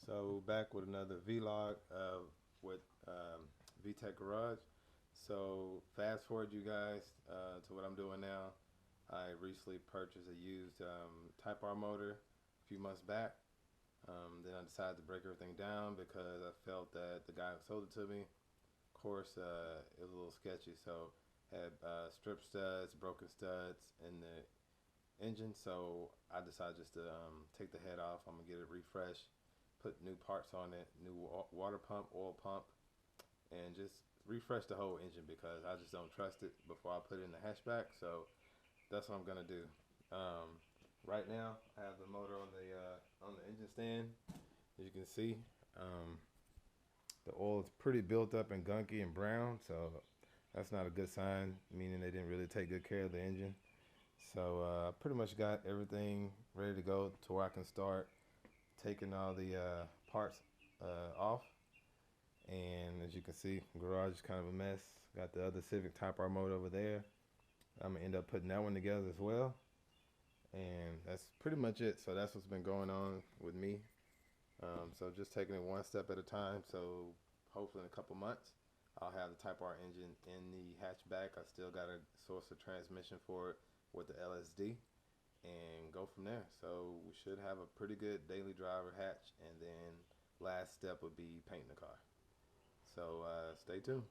So back with another vlog with Vtec Garage. So fast forward you guys to what I'm doing now. I recently purchased a used Type R motor a few months back. Then I decided to break everything down because I felt that the guy who sold it to me, of course, it was a little sketchy. So had strip studs, broken studs in the engine. So I decided just to take the head off. I'm gonna get it refreshed, put new parts on it, new water pump, oil pump, and just refresh the whole engine because I just don't trust it before I put it in the hatchback. So that's what I'm gonna do. Um, right now, I have the motor on the engine stand. As you can see, um, the oil is pretty built up and gunky and brown, so that's not a good sign, meaning they didn't really take good care of the engine. So I pretty much got everything ready to go to where I can start taking all the parts off. And as you can see, garage is kind of a mess. Got the other Civic Type R motor over there. I'm gonna end up putting that one together as well. And that's pretty much it. So that's what's been going on with me. So just taking it one step at a time. So hopefully in a couple months, I'll have the Type R engine in the hatchback. I still got a source of transmission for it with the LSD and go from there. So we should have a pretty good daily driver hatch, and then last step would be painting the car. So stay tuned.